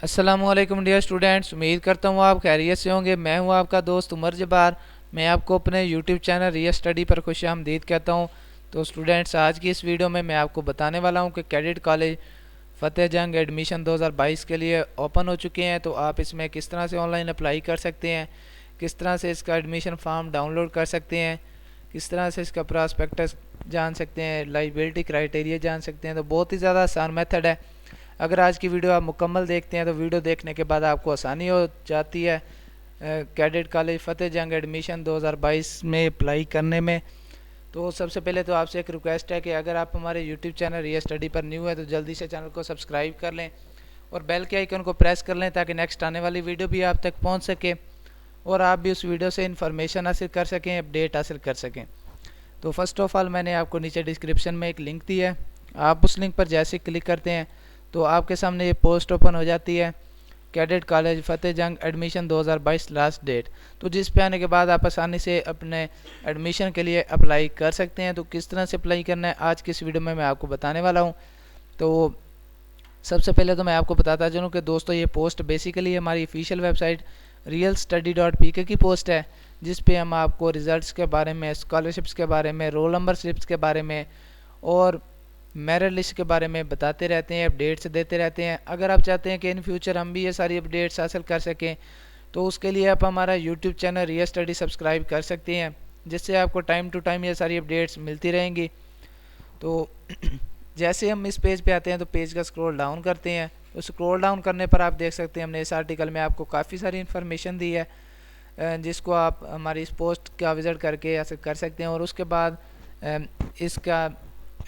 अस्सलामुअलैकुम dear students, उम्मीद करता हूँ आप खैरियत से होंगे। मैं हूँ आपका दोस्त उमर जब्बार। मैं आपको अपने यूट्यूब चैनल रियल स्टडी पर खुशामदीद कहता हूँ। तो स्टूडेंट्स, आज की इस वीडियो में मैं आपको बताने वाला हूँ कि कैडेट कॉलेज फ़तेह जंग एडमिशन 2022 के लिए ओपन हो चुके हैं। तो आप इसमें किस तरह से ऑनलाइन अप्लाई कर सकते हैं, किस तरह से इसका एडमिशन फॉर्म डाउनलोड कर सकते हैं, किस तरह से इसका प्रॉस्पेक्टस जान सकते हैं, लाइबिलिटी क्राइटेरिया जान सकते हैं। तो बहुत ही ज़्यादा आसान मेथड है। अगर आज की वीडियो आप मुकम्मल देखते हैं तो वीडियो देखने के बाद आपको आसानी हो जाती है कैडेट कॉलेज फ़तेह जंग एडमिशन 2022 में अप्लाई करने में। तो सबसे पहले तो आपसे एक रिक्वेस्ट है कि अगर आप हमारे यूट्यूब चैनल रियल स्टडी पर न्यू है तो जल्दी से चैनल को सब्सक्राइब कर लें और बेल के आइकन को प्रेस कर लें ताकि नेक्स्ट आने वाली वीडियो भी आप तक पहुंच सके और आप भी उस वीडियो से इन्फॉर्मेशन हासिल कर सकें, अपडेट हासिल कर सकें। तो फर्स्ट ऑफ़ ऑल मैंने आपको नीचे डिस्क्रिप्शन में एक लिंक दी है। आप उस लिंक पर जैसे क्लिक करते हैं तो आपके सामने ये पोस्ट ओपन हो जाती है, कैडेट कॉलेज फ़तेह जंग एडमिशन 2022 लास्ट डेट। तो जिस पे आने के बाद आप आसानी से अपने एडमिशन के लिए अप्लाई कर सकते हैं। तो किस तरह से अप्लाई करना है आज की इस वीडियो में मैं आपको बताने वाला हूँ। तो सबसे पहले तो मैं आपको बताता चलूँ कि दोस्तों ये पोस्ट बेसिकली हमारी ऑफिशियल वेबसाइट realstudy.pk की पोस्ट है, जिस पे हम आपको रिज़ल्ट्स के बारे में, स्कॉलरशिप्स के बारे में, रोल नंबर स्लिप्स के बारे में और मेरिट लिस्ट के बारे में बताते रहते हैं, अपडेट्स देते रहते हैं। अगर आप चाहते हैं कि इन फ्यूचर हम भी ये सारी अपडेट्स हासिल कर सकें तो उसके लिए आप हमारा YouTube channel real study subscribe कर सकते हैं, जिससे आपको टाइम टू टाइम ये सारी अपडेट्स मिलती रहेंगी। तो जैसे हम इस पेज पे आते हैं तो पेज का स्क्रॉल डाउन करते हैं। तो स्क्रॉल डाउन करने पर आप देख सकते हैं हमने इस आर्टिकल में आपको काफ़ी सारी इन्फॉर्मेशन दी है, जिसको आप हमारी इस पोस्ट का विज़िट करके हासिल कर सकते हैं और उसके बाद इसका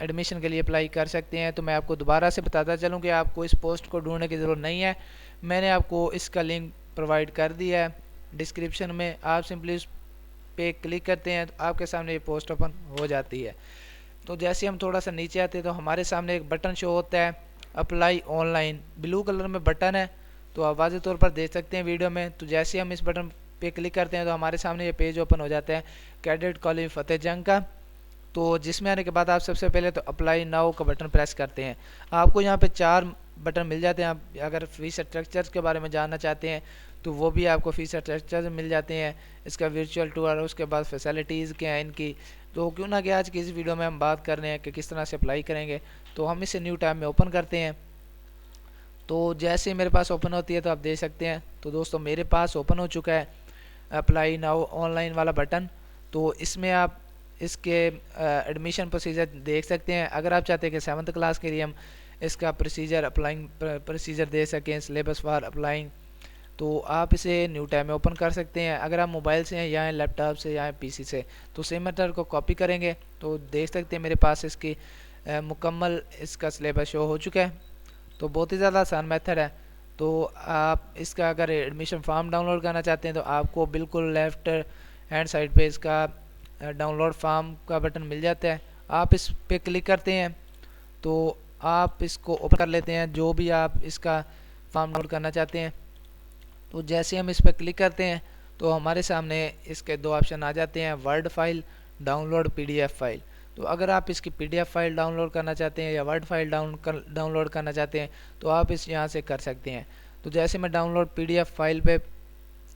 एडमिशन के लिए अप्लाई कर सकते हैं। तो मैं आपको दोबारा से बताता चलूँ कि आपको इस पोस्ट को ढूंढने की ज़रूरत नहीं है। मैंने आपको इसका लिंक प्रोवाइड कर दिया है डिस्क्रिप्शन में। आप सिंपली उस पे क्लिक करते हैं तो आपके सामने ये पोस्ट ओपन हो जाती है। तो जैसे हम थोड़ा सा नीचे आते हैं तो हमारे सामने एक बटन शो होता है, अप्लाई ऑनलाइन, ब्लू कलर में बटन है। तो आप वाज़ेह तौर पर देख सकते हैं वीडियो में। तो जैसे हम इस बटन पे क्लिक करते हैं तो हमारे सामने ये पेज ओपन हो जाता है कैडेट कॉलेज फ़तेह जंग का। तो जिसमें आने के बाद आप सबसे पहले तो अप्लाई नाउ का बटन प्रेस करते हैं। आपको यहाँ पे 4 बटन मिल जाते हैं। आप अगर फीस स्ट्रक्चर के बारे में जानना चाहते हैं तो वो भी आपको फीस स्ट्रक्चर मिल जाते हैं, इसका वर्चुअल टूर, उसके बाद फैसिलिटीज़ क्या हैं इनकी। तो क्यों ना कि आज की इस वीडियो में हम बात कर रहे हैं कि किस तरह से अप्लाई करेंगे। तो हम इसे न्यू टैब में ओपन करते हैं। तो जैसे ही मेरे पास ओपन होती है तो आप देख सकते हैं। तो दोस्तों मेरे पास ओपन हो चुका है अप्लाई नाउ ऑनलाइन वाला बटन। तो इसमें आप इसके एडमिशन प्रोसीजर देख सकते हैं। अगर आप चाहते हैं कि 7th क्लास के लिए हम इसका प्रोसीजर अप्लाइंग प्रोसीजर दे सकें, सिलेबस फॉर अप्लाइंग, तो आप इसे न्यू टैब में ओपन कर सकते हैं। अगर आप मोबाइल से हैं या लैपटॉप से या पीसी से तो सेम मेथड को कॉपी करेंगे तो देख सकते हैं मेरे पास इसकी मुकम्मल इसका सिलेबस शो हो चुका है। तो बहुत ही ज़्यादा आसान मेथड है। तो आप इसका अगर एडमिशन फॉर्म डाउनलोड करना चाहते हैं तो आपको बिल्कुल लेफ़्ट हैंड साइड पे इसका डाउनलोड फॉर्म का बटन मिल जाता है। आप इस पे क्लिक करते हैं तो आप इसको ओपन कर लेते हैं, जो भी आप इसका फॉर्म डाउनलोड करना चाहते हैं। तो जैसे हम इस पर क्लिक करते हैं तो हमारे सामने इसके 2 ऑप्शन आ जाते हैं, word file, download PDF file. तो अगर आप इसकी पीडीएफ फाइल डाउनलोड करना चाहते हैं या वर्ड फाइल डाउनलोड करना चाहते हैं तो आप इस यहाँ से कर सकते हैं। तो जैसे मैं डाउनलोड पीडीएफ फाइल पे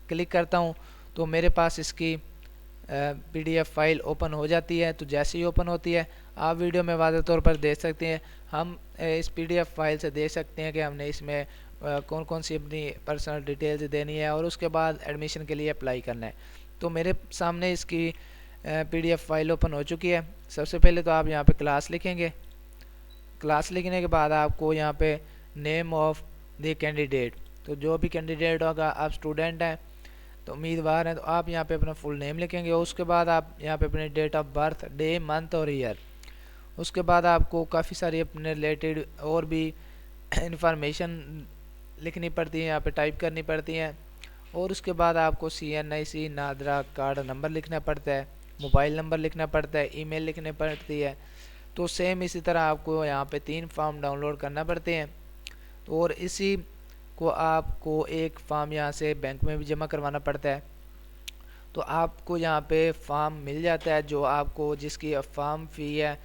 क्लिक करता हूँ तो मेरे पास इसकी पीडीएफ फाइल ओपन हो जाती है। तो जैसे ही ओपन होती है आप वीडियो में वाज़ेह तौर पर देख सकते हैं। हम इस पीडीएफ फाइल से देख सकते हैं कि हमने इसमें कौन कौन सी अपनी पर्सनल डिटेल्स देनी है और उसके बाद एडमिशन के लिए अप्लाई करना है। तो मेरे सामने इसकी पीडीएफ फाइल ओपन हो चुकी है। सबसे पहले तो आप यहाँ पे क्लास लिखेंगे। क्लास लिखने के बाद आपको यहाँ पे नेम ऑफ द कैंडिडेट, तो जो भी कैंडिडेट होगा, आप स्टूडेंट हैं तो उम्मीदवार हैं तो आप यहाँ पे अपना फुल नेम लिखेंगे। उसके बाद आप यहाँ पे अपने date of birth, day, month और ईयर, उसके बाद आपको काफ़ी सारी अपने रिलेटेड और भी इंफॉर्मेशन लिखनी पड़ती है, यहाँ पे टाइप करनी पड़ती हैं। और उसके बाद आपको CNIC नादरा कार्ड नंबर लिखना पड़ता है, मोबाइल नंबर लिखना पड़ता है, ईमेल लिखनी पड़ती है। तो सेम इसी तरह आपको यहाँ पे 3 फॉर्म डाउनलोड करना पड़ते हैं। तो और इसी को आपको एक फ़ॉर्म यहाँ से बैंक में भी जमा करवाना पड़ता है। तो आपको यहाँ पे फॉर्म मिल जाता है जो आपको, जिसकी फॉर्म फ़ी है,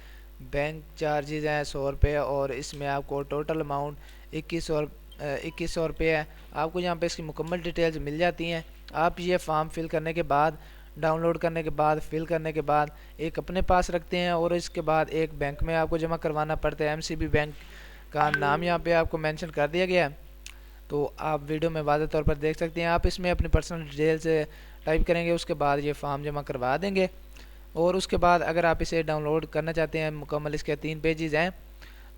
बैंक चार्जेज़ हैं 100 रुपये और इसमें आपको टोटल अमाउंट 2100 2100 रुपये है। आपको यहाँ पे इसकी मुकम्मल डिटेल्स मिल जाती हैं। आप ये फॉर्म फिल करने के बाद, डाउनलोड करने के बाद, फिल करने के बाद एक अपने पास रखते हैं और इसके बाद एक बैंक में आपको जमा करवाना पड़ता है। एमसीबी बैंक का नाम यहाँ पे आपको मेंशन कर दिया गया है, तो आप वीडियो में वाज़ेह तौर पर देख सकते हैं। आप इसमें अपनी पर्सनल डिटेल्स टाइप करेंगे, उसके बाद ये फॉर्म जमा करवा देंगे। और उसके बाद अगर आप इसे डाउनलोड करना चाहते हैं, मुकम्मल इसके 3 पेजेस हैं,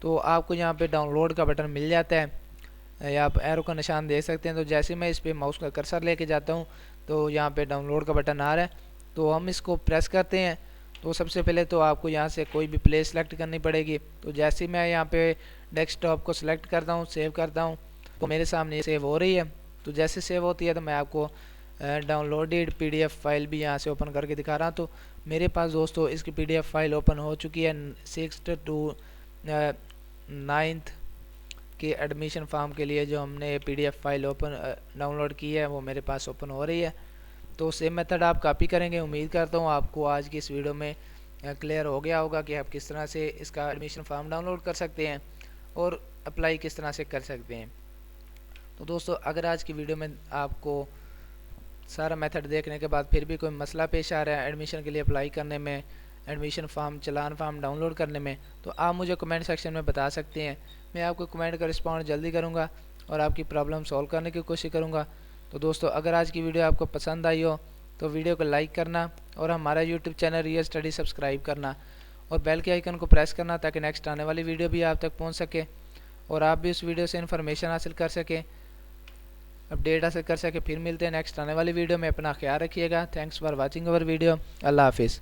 तो आपको यहाँ पे डाउनलोड का बटन मिल जाता है। या आप एरो का निशान देख सकते हैं। तो जैसे मैं इस पर माउस का कर्सर लेके जाता हूँ तो यहाँ पे डाउनलोड का बटन आ रहा है, तो हम इसको प्रेस करते हैं। तो सबसे पहले तो आपको यहाँ से कोई भी प्ले सेलेक्ट करनी पड़ेगी। तो जैसे मैं यहाँ पे डेस्कटॉप को सिलेक्ट करता हूँ, सेव करता हूँ, तो मेरे सामने सेव हो रही है। तो जैसे सेव होती है तो मैं आपको डाउनलोडेड पीडीएफ फाइल भी यहाँ से ओपन करके दिखा रहा हूँ। तो मेरे पास दोस्तों इसकी पीडीएफ फाइल ओपन हो चुकी है। 6th to 9th के एडमिशन फॉर्म के लिए जो हमने पीडीएफ फाइल डाउनलोड की है वो मेरे पास ओपन हो रही है। तो सेम मेथड आप कॉपी करेंगे। उम्मीद करता हूँ आपको आज की इस वीडियो में क्लियर हो गया होगा कि आप किस तरह से इसका एडमिशन फॉर्म डाउनलोड कर सकते हैं और अप्लाई किस तरह से कर सकते हैं। तो दोस्तों अगर आज की वीडियो में आपको सारा मेथड देखने के बाद फिर भी कोई मसला पेश आ रहा है एडमिशन के लिए अप्लाई करने में, एडमिशन फॉर्म, चालान फॉर्म डाउनलोड करने में, तो आप मुझे कमेंट सेक्शन में बता सकते हैं। मैं आपको कमेंट का रिस्पॉन्ड जल्दी करूँगा और आपकी प्रॉब्लम सॉल्व करने की कोशिश करूँगा। तो दोस्तों अगर आज की वीडियो आपको पसंद आई हो तो वीडियो को लाइक करना और हमारा YouTube channel real study subscribe करना और बेल के आइकन को प्रेस करना ताकि नेक्स्ट आने वाली वीडियो भी आप तक पहुँच सके और आप भी उस वीडियो से इन्फॉर्मेशन हासिल कर सकें, अपडेट हासिल कर सके। फिर मिलते हैं नेक्स्ट आने वाली वीडियो में। अपना ख्याल रखिएगा। Thanks for watching our video. अल्लाह हाफिज़।